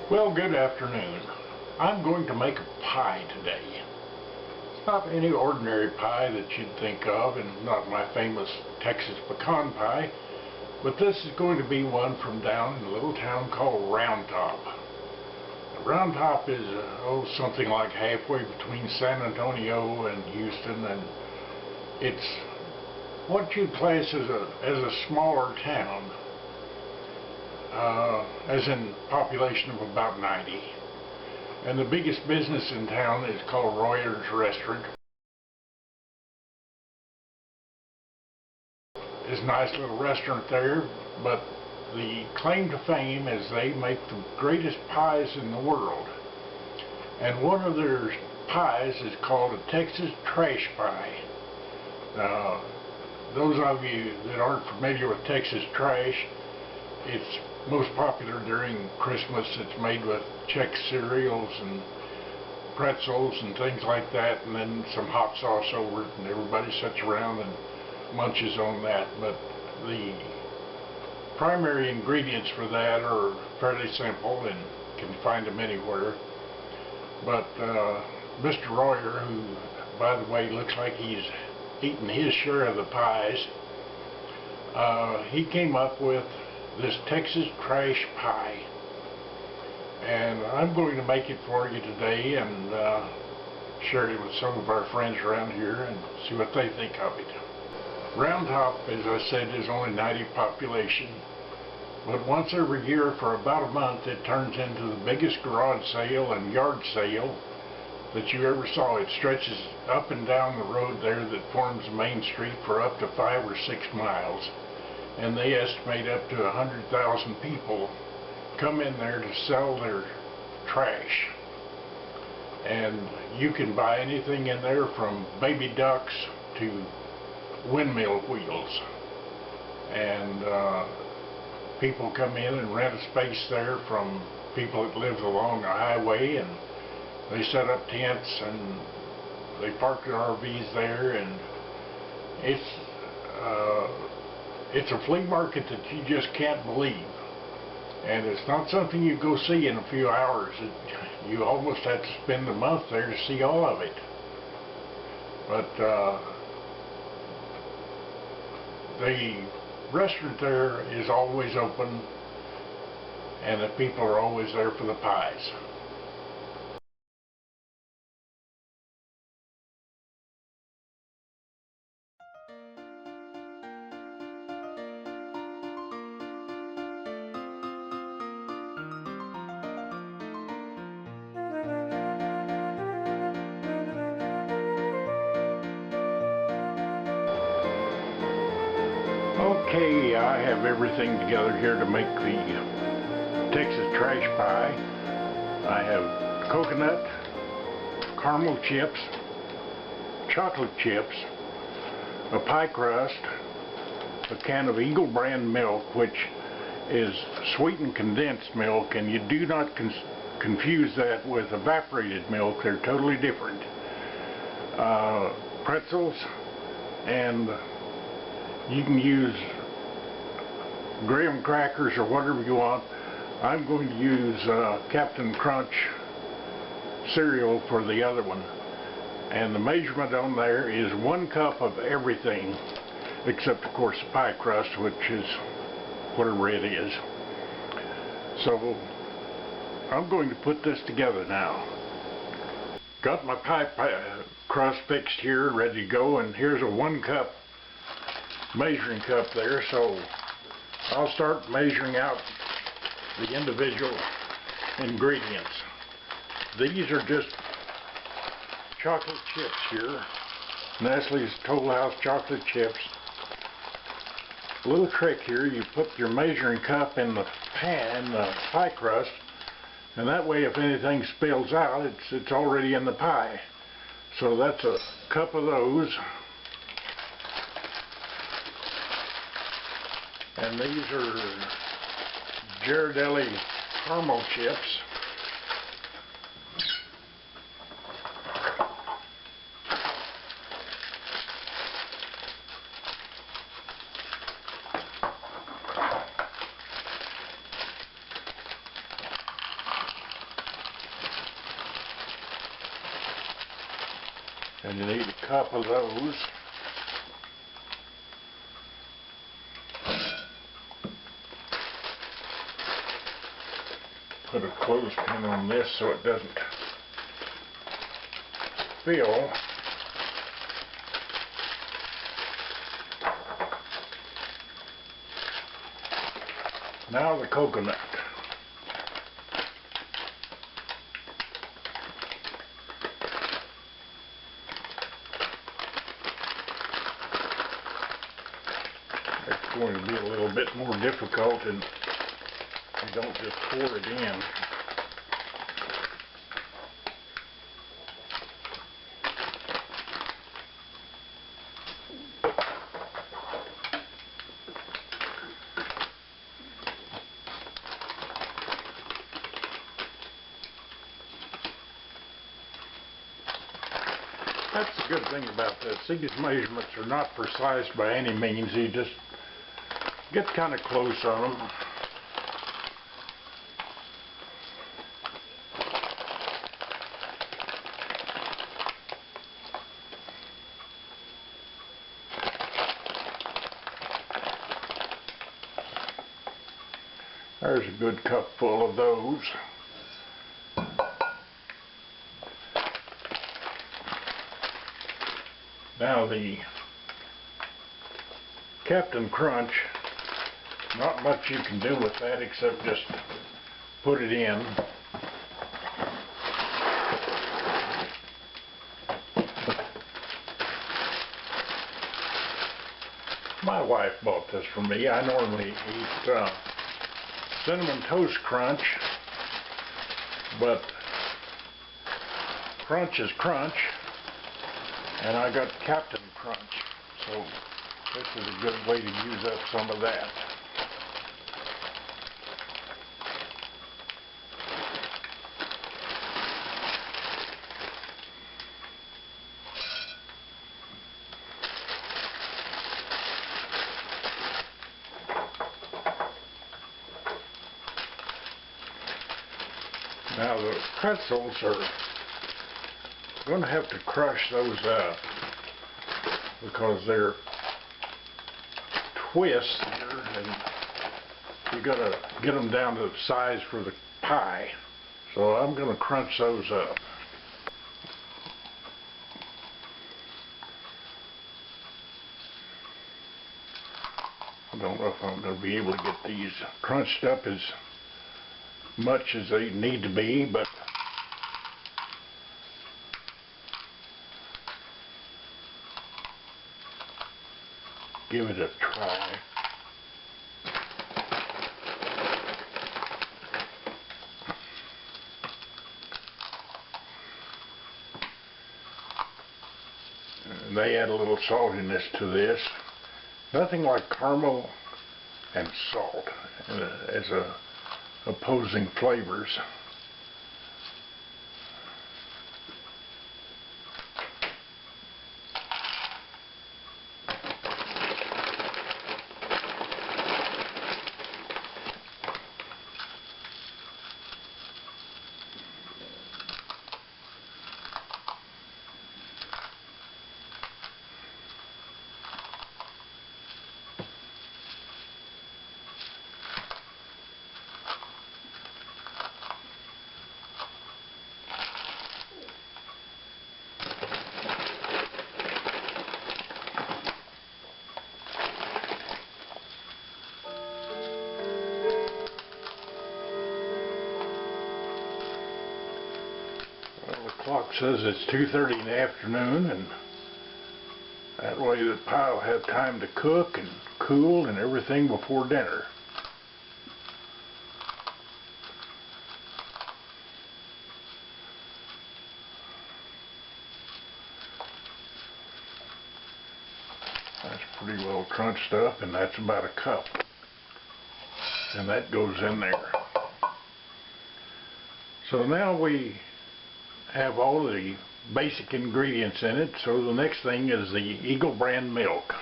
Well, good afternoon. I'm going to make a pie today. It's not any ordinary pie that you'd think of, and not my famous Texas pecan pie, but this is going to be one from down in a little town called Round Top. Round Top is something like halfway between San Antonio and Houston, and it's what you'd class as a smaller town. As in population of about 90. And the biggest business in town is called Royer's Restaurant. It's a nice little restaurant there, but the claim to fame is they make the greatest pies in the world. And one of their pies is called a Texas trash pie. Now, those of you that aren't familiar with Texas trash, it's most popular during Christmas. It's made with Chex cereals and pretzels and things like that, and then some hot sauce over it, and everybody sits around and munches on that. But the primary ingredients for that are fairly simple and can find them anywhere. But Mr. Royer, who by the way looks like he's eaten his share of the pies, he came up with this Texas trash pie, and I'm going to make it for you today and share it with some of our friends around here and see what they think of it. Round Top, as I said, is only 90 population, but once every year for about a month it turns into the biggest garage sale and yard sale that you ever saw. It stretches up and down the road there that forms Main Street for up to 5 or 6 miles. And they estimate up to 100,000 people come in there to sell their trash. And you can buy anything in there from baby ducks to windmill wheels. And people come in and rent a space there from people that live along the highway, and they set up tents and they park their RVs there, and it's a flea market that you just can't believe. And it's not something you go see in a few hours. You almost have to spend a month there to see all of it. But the restaurant there is always open, and the people are always there for the pies. Okay, I have everything together here to make the Texas trash pie. I have coconut, caramel chips, chocolate chips, a pie crust, a can of Eagle brand milk, which is sweetened condensed milk, and you do not confuse that with evaporated milk. They're totally different. Pretzels, and you can use graham crackers or whatever you want. I'm going to use Captain Crunch cereal for the other one. And the measurement on there is 1 cup of everything, except of course the pie crust, which is whatever it is. So I'm going to put this together now. Got my pie crust fixed here, ready to go, and here's a 1 cup measuring cup there, so I'll start measuring out the individual ingredients. These are just chocolate chips here, Nestle's Toll House chocolate chips. A little trick here, you put your measuring cup in the pan, the pie crust, and that way if anything spills out, it's already in the pie. So that's a cup of those. And these are Ghirardelli caramel chips. And you need a cup of those. Put a clothespin on this so it doesn't spill. Now the coconut. It's going to be a little bit more difficult, and you don't just pour it in. That's the good thing about this. These measurements are not precise by any means. You just get kind of close on them. There's a good cup full of those. Now the Captain Crunch, not much you can do with that except just put it in. My wife bought this for me. I normally eat Cinnamon Toast Crunch, but Crunch is Crunch. And I got Captain Crunch, so this is a good way to use up some of that. Now the pretzels are going to have to crush those up because they're twists here, and you got to get them down to the size for the pie. So I'm going to crunch those up. I don't know if I'm going to be able to get these crunched up as much as they need to be, but give it a try. And they add a little saltiness to this. Nothing like caramel and salt as opposing flavors. Clock says it's 2:30 in the afternoon, and that way the pie will have time to cook and cool and everything before dinner. That's pretty well crunched up, and that's about a cup. And that goes in there. So now we have all the basic ingredients in it, so the next thing is the Eagle brand milk.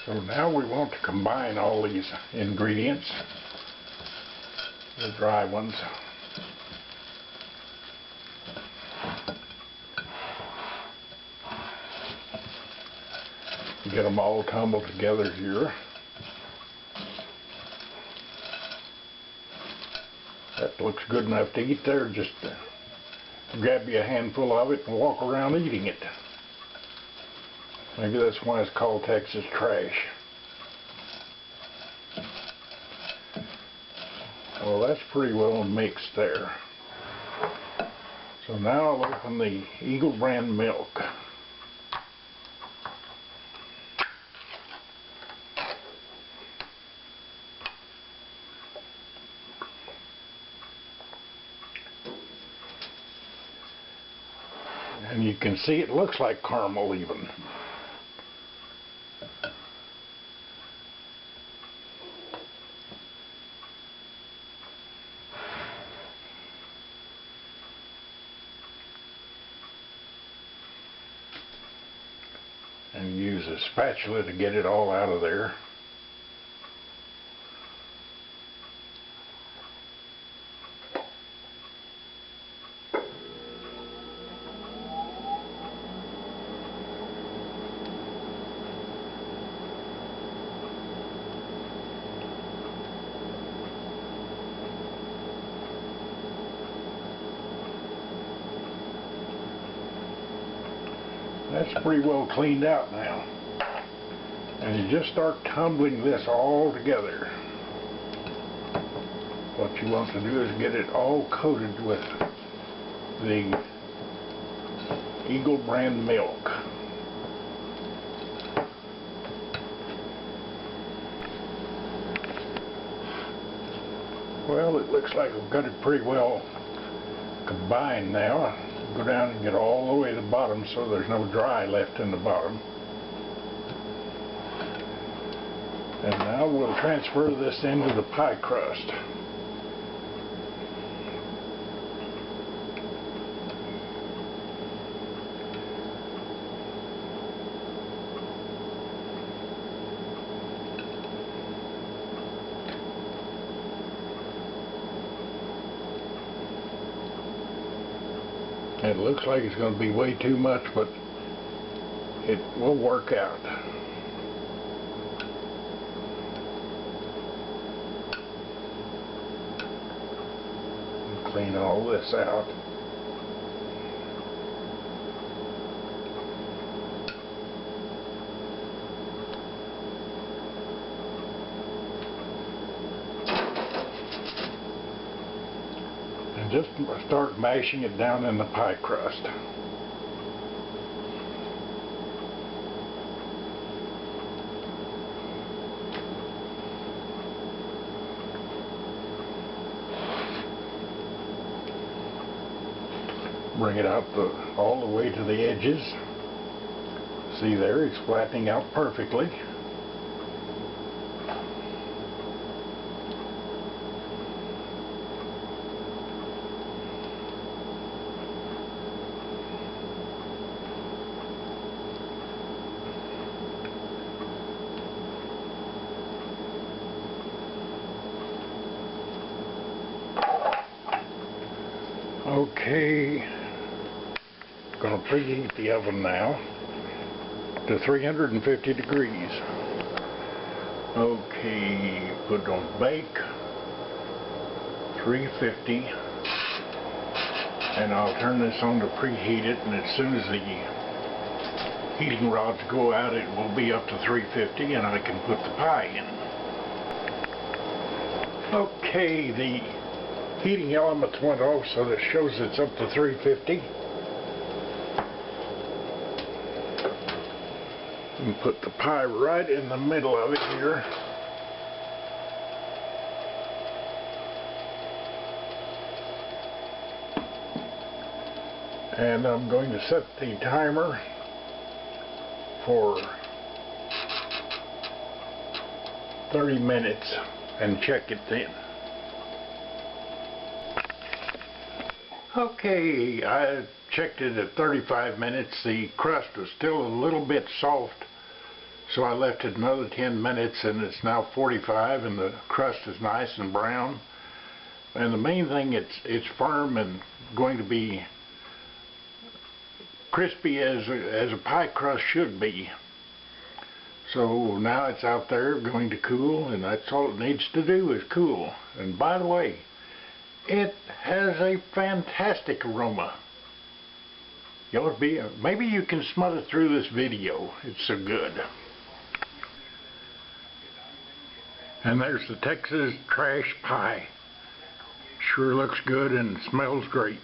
So now we want to combine all these ingredients, the dry ones. Get them all tumbled together here. That looks good enough to eat there. Just grab you a handful of it and walk around eating it. Maybe that's why it's called Texas trash. Well, that's pretty well mixed there. So now I'll open the Eagle brand milk. And you can see it looks like caramel even. And use a spatula to get it all out of there. That's pretty well cleaned out now. And you just start tumbling this all together. What you want to do is get it all coated with the Eagle brand milk. Well, it looks like I've got it pretty well combined now. Go down and get all the way to the bottom so there's no dry left in the bottom. And now we'll transfer this into the pie crust. It looks like it's going to be way too much, but it will work out. Clean all this out. And just start mashing it down in the pie crust. Bring it out all the way to the edges. See there, it's flattening out perfectly. Okay. Going to preheat the oven now to 350 degrees. Okay, put it on bake, 350, and I'll turn this on to preheat it, and as soon as the heating rods go out it will be up to 350 and I can put the pie in. Okay, the heating elements went off so that shows it's up to 350. And put the pie right in the middle of it here. And I'm going to set the timer for 30 minutes and check it then. Okay, I checked it at 35 minutes. The crust was still a little bit soft, so I left it another 10 minutes and it's now 45 and the crust is nice and brown. And the main thing, it's firm and going to be crispy as a pie crust should be. So now it's out there going to cool, and that's all it needs to do is cool. And by the way, it has a fantastic aroma. Maybe you can smell it through this video. It's so good. And there's the Texas trash pie. Sure looks good and smells great.